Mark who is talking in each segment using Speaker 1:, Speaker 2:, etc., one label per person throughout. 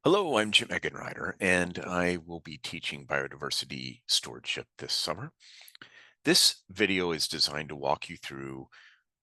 Speaker 1: Hello, I'm Jim Eggenreiter, and I will be teaching biodiversity stewardship this summer. This video is designed to walk you through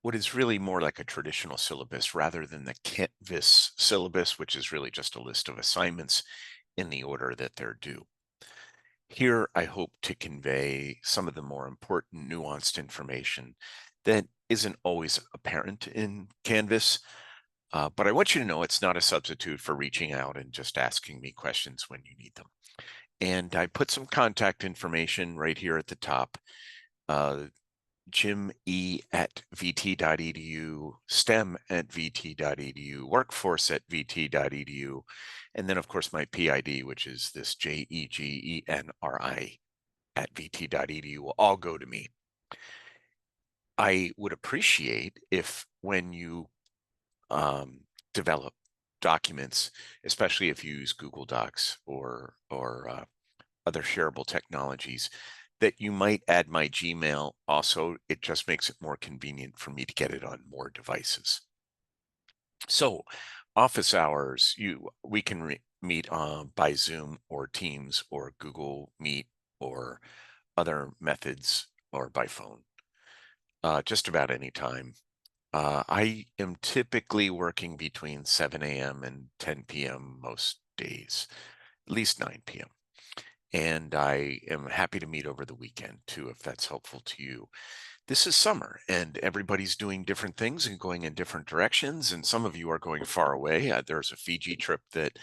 Speaker 1: what is really more like a traditional syllabus rather than the Canvas syllabus, which is really just a list of assignments in the order that they're due. Here, I hope to convey some of the more important nuanced information that isn't always apparent in Canvas, but I want you to know it's not a substitute for reaching out and just asking me questions when you need them. And I put some contact information right here at the top. Uh, Jim E at vt.edu, STEM at vt.edu, workforce at vt.edu, and then of course my PID, which is this JEGENRI at vt.edu, will all go to me. I would appreciate if when you develop documents, especially if you use Google Docs or other shareable technologies, that you might add my Gmail also. It just makes it more convenient for me to get it on more devices. So office hours, we can meet by Zoom or Teams or Google Meet or other methods or by phone, just about any time. I am typically working between 7 a.m. and 10 p.m. most days, at least 9 p.m. And I am happy to meet over the weekend too, if that's helpful to you. This is summer and everybody's doing different things and going in different directions. And some of you are going far away. There's a Fiji trip that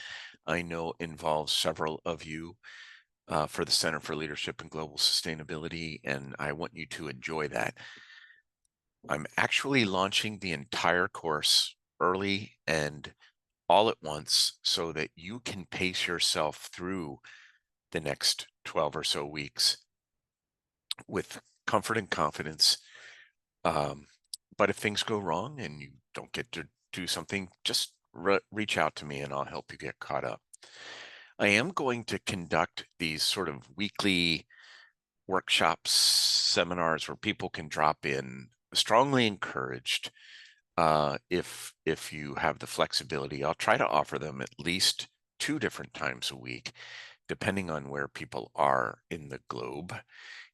Speaker 1: I know involves several of you for the Center for Leadership and Global Sustainability. And I want you to enjoy that. I'm actually launching the entire course early and all at once so that you can pace yourself through the next 12 or so weeks with comfort and confidence. But if things go wrong and you don't get to do something, just reach out to me and I'll help you get caught up. I am going to conduct these sort of weekly workshops, seminars where people can drop in, strongly encouraged. If you have the flexibility, I'll try to offer them at least 2 different times a week, depending on where people are in the globe.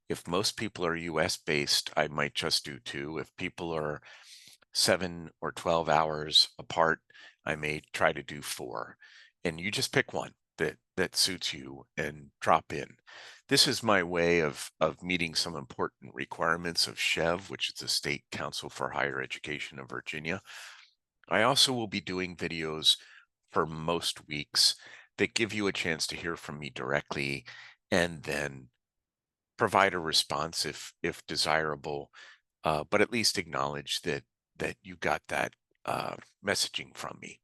Speaker 1: If most people are US based, I might just do 2. If people are 7 or 12 hours apart, I may try to do 4. And you just pick one that suits you and drop in. This is my way of meeting some important requirements of SCHEV, which is the State Council for Higher Education of Virginia. I also will be doing videos for most weeks that give you a chance to hear from me directly and then provide a response if desirable, but at least acknowledge that you got that messaging from me.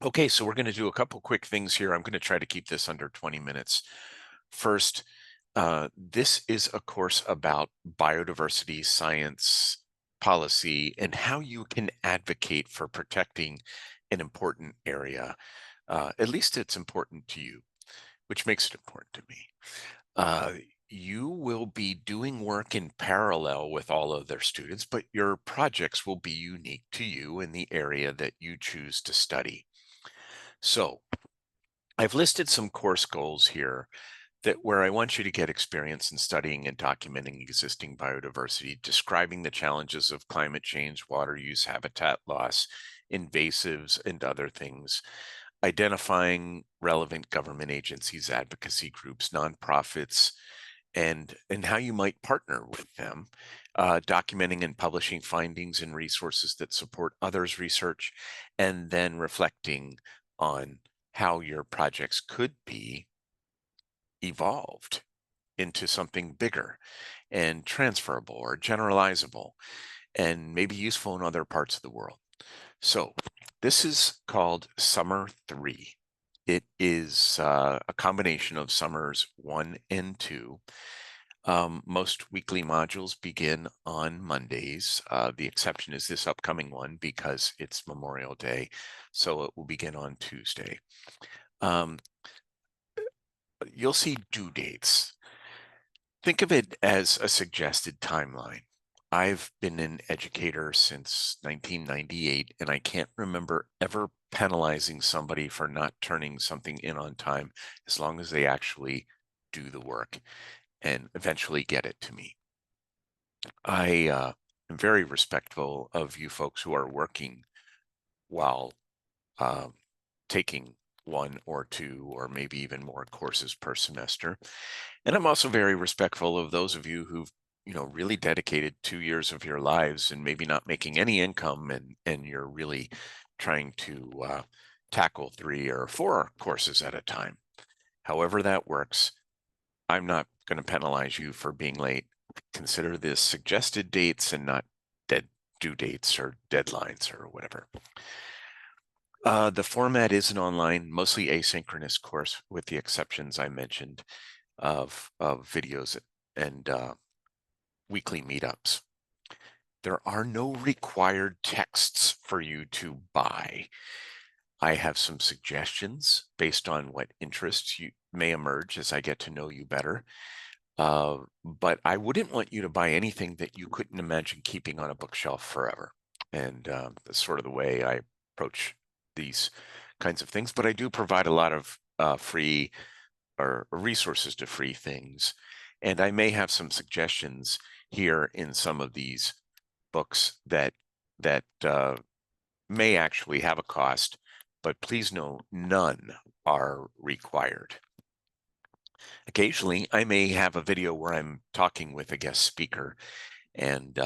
Speaker 1: Okay, so we're going to do a couple quick things here. I'm going to try to keep this under 20 minutes. First, this is a course about biodiversity science policy and how you can advocate for protecting an important area. At least it's important to you, which makes it important to me. You will be doing work in parallel with all of their students, but your projects will be unique to you in the area that you choose to study. So I've listed some course goals here that where I want you to get experience in studying and documenting existing biodiversity, describing the challenges of climate change, water use, habitat loss, invasives, and other things, identifying relevant government agencies, advocacy groups, nonprofits, and how you might partner with them, documenting and publishing findings and resources that support others' research, and then reflecting on how your projects could be evolved into something bigger and transferable or generalizable and maybe useful in other parts of the world. So this is called Summer 3. It is a combination of Summers 1 and 2. Most weekly modules begin on Mondays. The exception is this upcoming one because it's Memorial Day, so it will begin on Tuesday. You'll see due dates. Think of it as a suggested timeline. I've been an educator since 1998, and I can't remember ever penalizing somebody for not turning something in on time as long as they actually do the work and eventually get it to me. I am very respectful of you folks who are working while um, taking one or two or maybe even more courses per semester. And I'm also very respectful of those of you who've, really dedicated 2 years of your lives and maybe not making any income, and you're really trying to tackle 3 or 4 courses at a time. However that works, I'm not going to penalize you for being late. Consider this suggested dates and not dead due dates or deadlines or whatever. The format is an online, mostly asynchronous course, with the exceptions I mentioned of videos and weekly meetups. There are no required texts for you to buy. I have some suggestions based on what interests you may emerge as I get to know you better. But I wouldn't want you to buy anything that you couldn't imagine keeping on a bookshelf forever. And that's sort of the way I approach these kinds of things. But I do provide a lot of free or resources to free things. And I may have some suggestions here in some of these books that may actually have a cost, but please know none are required. Occasionally, I may have a video where I'm talking with a guest speaker and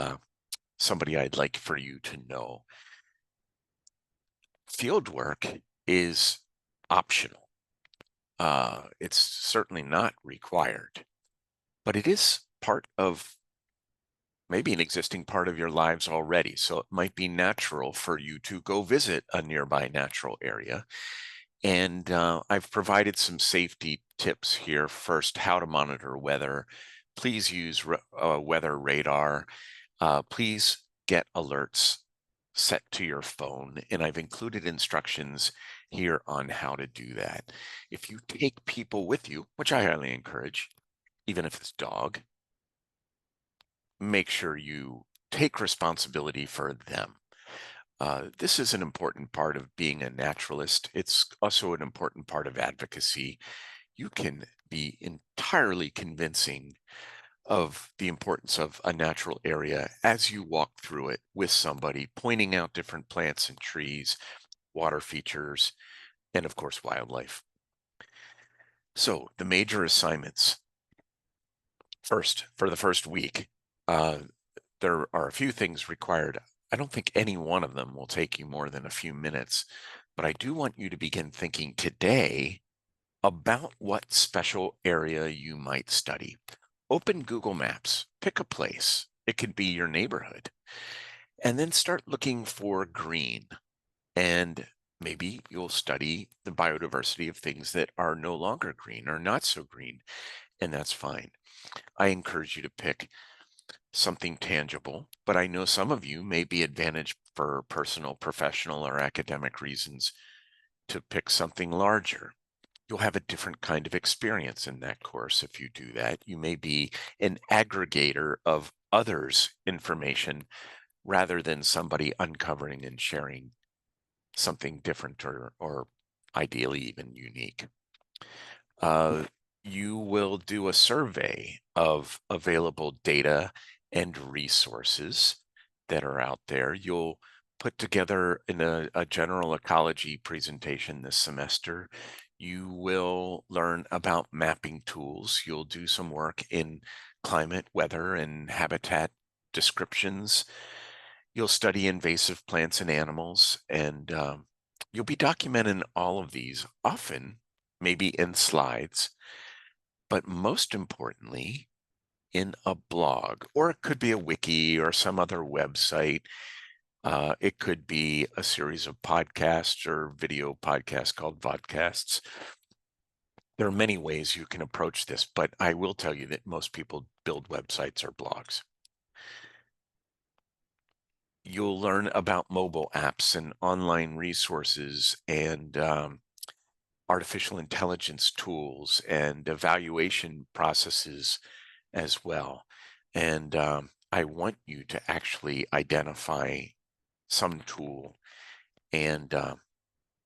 Speaker 1: somebody I'd like for you to know. Field work is optional. It's certainly not required, but it is part of maybe an existing part of your lives already. So it might be natural for you to go visit a nearby natural area. And I've provided some safety tips here. First, how to monitor weather. Please use weather radar. Please get alerts set to your phone. And I've included instructions here on how to do that. If you take people with you, which I highly encourage, even if it's dog, make sure you take responsibility for them. This is an important part of being a naturalist. It's also an important part of advocacy. You can be entirely convincing of the importance of a natural area as you walk through it with somebody, pointing out different plants and trees, water features, and of course, wildlife. So the major assignments. First, for the first week, uh, there are a few things required. I don't think any one of them will take you more than a few minutes, but I do want you to begin thinking today about what special area you might study. Open Google Maps, pick a place. It could be your neighborhood, and then start looking for green. And maybe you'll study the biodiversity of things that are no longer green or not so green, and that's fine. I encourage you to pick something tangible, but I know some of you may be advantaged for personal, professional, or academic reasons to pick something larger. You'll have a different kind of experience in that course if you do that. You may be an aggregator of others' information rather than somebody uncovering and sharing something different or ideally even unique. You will do a survey of available data and resources that are out there. You'll put together in a general ecology presentation this semester. You will learn about mapping tools. You'll do some work in climate, weather, and habitat descriptions. You'll study invasive plants and animals, and you'll be documenting all of these, often maybe in slides, but most importantly, in a blog, or it could be a wiki or some other website. It could be a series of podcasts or video podcasts called vodcasts. There are many ways you can approach this, but I will tell you that most people build websites or blogs. You'll learn about mobile apps and online resources and artificial intelligence tools and evaluation processes as well. And I want you to actually identify some tool and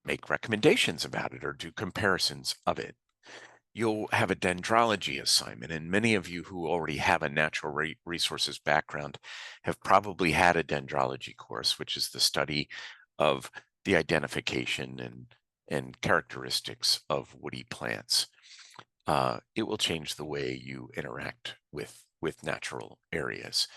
Speaker 1: make recommendations about it or do comparisons of it. You'll have a dendrology assignment, and many of you who already have a natural resources background have probably had a dendrology course, which is the study of the identification and characteristics of woody plants. It will change the way you interact with natural areas.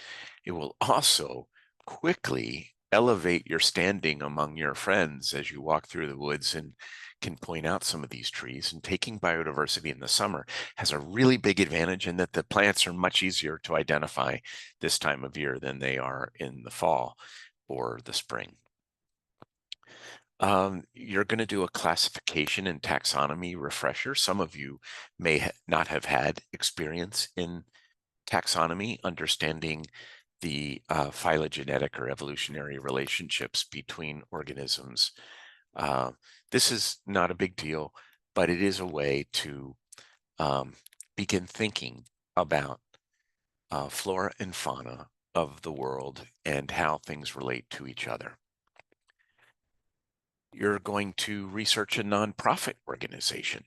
Speaker 1: It will also quickly elevate your standing among your friends as you walk through the woods and can point out some of these trees. And taking biodiversity in the summer has a really big advantage in that the plants are much easier to identify this time of year than they are in the fall or the spring. You're going to do a classification and taxonomy refresher. Some of you may not have had experience in taxonomy, understanding the phylogenetic or evolutionary relationships between organisms. Uh, this is not a big deal, but it is a way to um, begin thinking about flora and fauna of the world and how things relate to each other. You're going to research a nonprofit organization,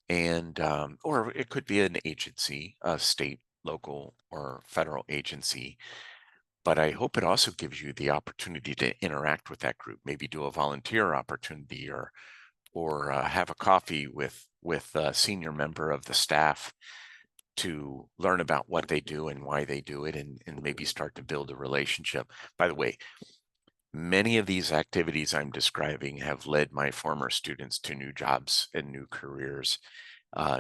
Speaker 1: and or it could be an agency, a state, local, or federal agency. But I hope it also gives you the opportunity to interact with that group, maybe do a volunteer opportunity or have a coffee with a senior member of the staff to learn about what they do and why they do it, and maybe start to build a relationship. By the way, many of these activities I'm describing have led my former students to new jobs and new careers,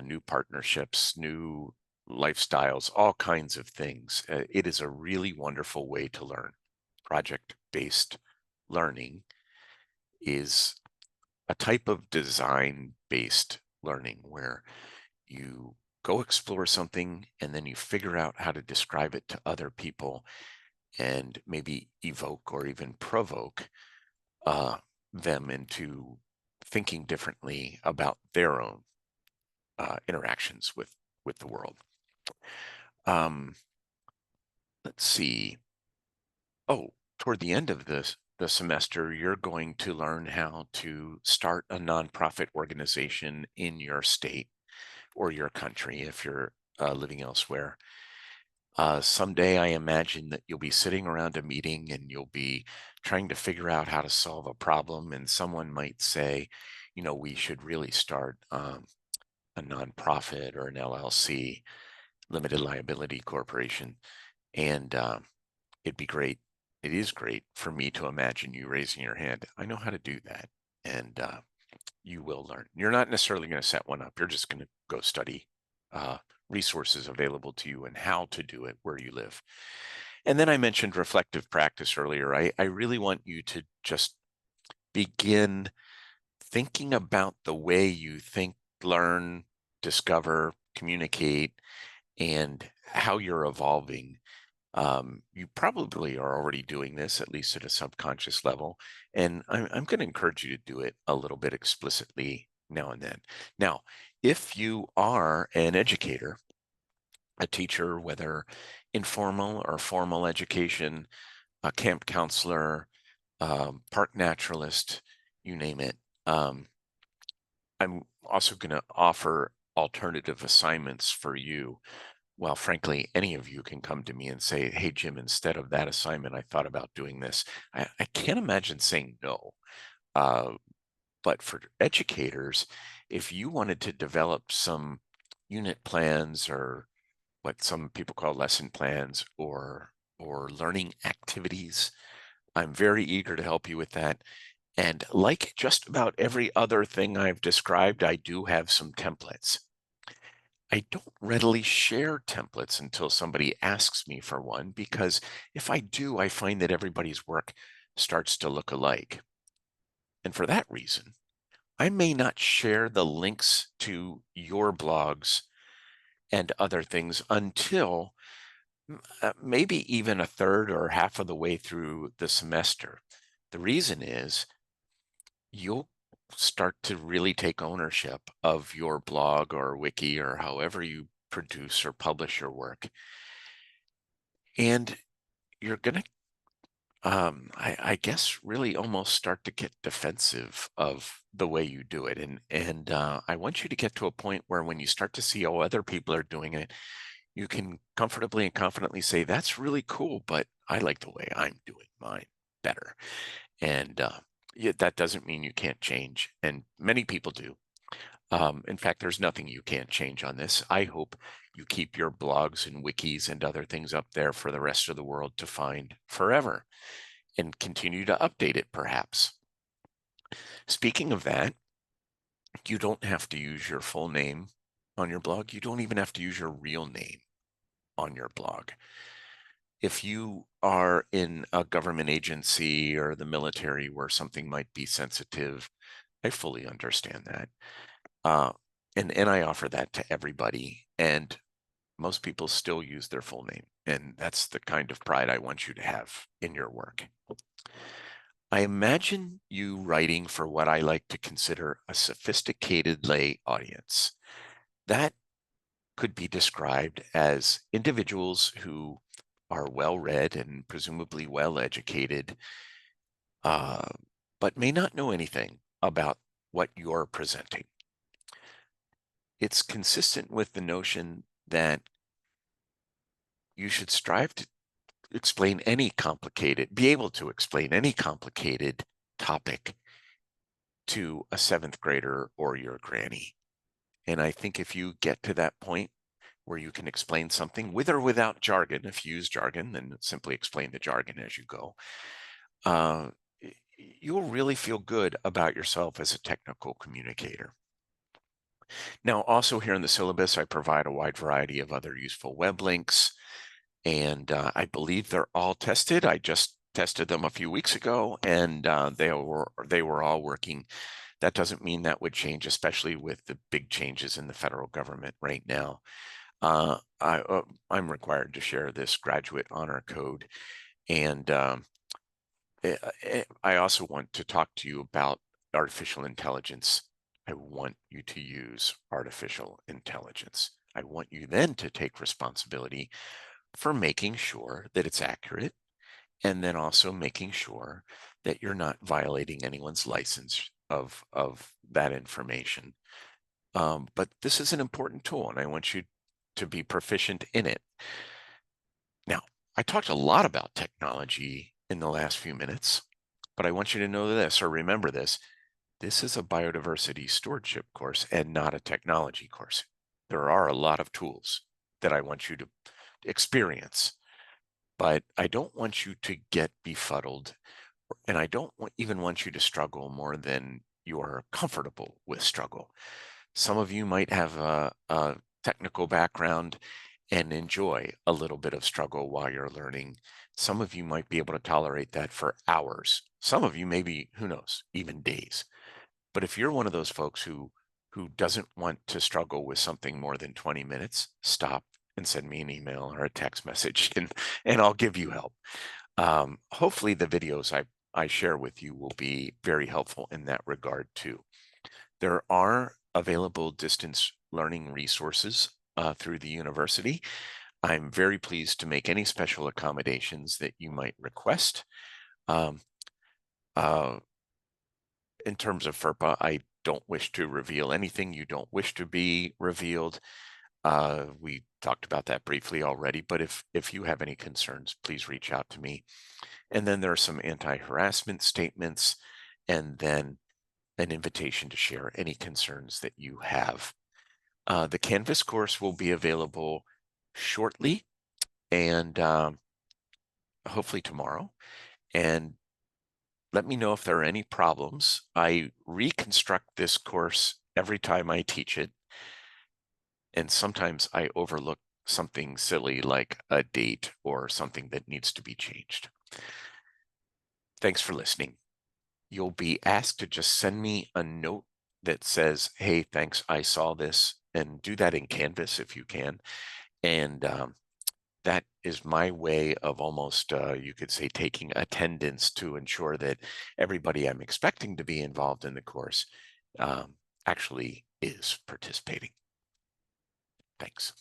Speaker 1: new partnerships, new lifestyles, all kinds of things. It is a really wonderful way to learn. Project-based learning is a type of design-based learning where you go explore something and then you figure out how to describe it to other people and maybe evoke or even provoke them into thinking differently about their own interactions with the world. Let's see. Oh, toward the end of the semester, you're going to learn how to start a nonprofit organization in your state or your country if you're living elsewhere. Someday, I imagine that you'll be sitting around a meeting and you'll be trying to figure out how to solve a problem, and someone might say, you know, we should really start a nonprofit or an LLC, limited liability corporation, and it'd be great. It is great for me to imagine you raising your hand. I know how to do that, and you will learn. You're not necessarily going to set one up. You're just going to go study resources available to you and how to do it where you live. And then I mentioned reflective practice earlier. I really want you to just begin thinking about the way you think, learn, discover, communicate, and how you're evolving. You probably are already doing this, at least at a subconscious level, and I'm going to encourage you to do it a little bit explicitly now and then. Now, if you are an educator, a teacher, whether informal or formal education, a camp counselor, park naturalist, you name it, I'm also going to offer alternative assignments for you. Well, frankly, any of you can come to me and say, hey, Jim, instead of that assignment, I thought about doing this. I can't imagine saying no. Uh, but for educators, if you wanted to develop some unit plans or what some people call lesson plans or learning activities, I'm very eager to help you with that. And like just about every other thing I've described, I do have some templates. I don't readily share templates until somebody asks me for one, because if I do, I find that everybody's work starts to look alike. And for that reason, I may not share the links to your blogs and other things until maybe even a third or half of the way through the semester. The reason is you'll start to really take ownership of your blog or wiki or however you produce or publish your work. And you're going to, I guess, really almost start to get defensive of the way you do it. And I want you to get to a point where when you start to see how other people are doing it, you can comfortably and confidently say, that's really cool, but I like the way I'm doing mine better. And yeah, that doesn't mean you can't change. And many people do. In fact, there's nothing you can't change on this. I hope you keep your blogs and wikis and other things up there for the rest of the world to find forever and continue to update it, perhaps. Speaking of that, you don't have to use your full name on your blog. You don't even have to use your real name on your blog. If you are in a government agency or the military where something might be sensitive, I fully understand that. Uh, and I offer that to everybody. And most people still use their full name. And that's the kind of pride I want you to have in your work. I imagine you writing for what I like to consider a sophisticated lay audience. That could be described as individuals who are well-read and presumably well-educated, but may not know anything about what you're presenting. It's consistent with the notion that you should strive to explain any complicated, be able to explain any complicated topic to a 7th grader or your granny. And I think if you get to that point where you can explain something with or without jargon, if you use jargon, then simply explain the jargon as you go, you'll really feel good about yourself as a technical communicator. Now, also here in the syllabus, I provide a wide variety of other useful web links, and I believe they're all tested. I just tested them a few weeks ago, and they were all working. That doesn't mean that would change, especially with the big changes in the federal government right now. I'm required to share this graduate honor code, and I also want to talk to you about artificial intelligence. I want you to use artificial intelligence. I want you then to take responsibility for making sure that it's accurate, and then also making sure that you're not violating anyone's license of that information. But this is an important tool, and I want you to be proficient in it. Now, I talked a lot about technology in the last few minutes, but I want you to know this, or remember this. This is a biodiversity stewardship course and not a technology course. There are a lot of tools that I want you to experience, but I don't want you to get befuddled, and I don't even want you to struggle more than you're comfortable with struggle. Some of you might have a technical background and enjoy a little bit of struggle while you're learning. Some of you might be able to tolerate that for hours. Some of you maybe, who knows, even days. But if you're one of those folks who doesn't want to struggle with something more than 20 minutes, stop and send me an email or a text message, and I'll give you help. Hopefully the videos I share with you will be very helpful in that regard too. There are available distance learning resources through the university. I'm very pleased to make any special accommodations that you might request. Um, uh, in terms of FERPA, I don't wish to reveal anything you don't wish to be revealed. We talked about that briefly already, but if you have any concerns, please reach out to me. And then there are some anti-harassment statements, and then an invitation to share any concerns that you have. The Canvas course will be available shortly, and hopefully tomorrow. And let me know if there are any problems. I reconstruct this course every time I teach it, and sometimes I overlook something silly like a date or something that needs to be changed. Thanks for listening. You'll be asked to just send me a note that says, hey, thanks, I saw this, and do that in Canvas if you can. And that is my way of almost, you could say, taking attendance to ensure that everybody I'm expecting to be involved in the course actually is participating. Thanks.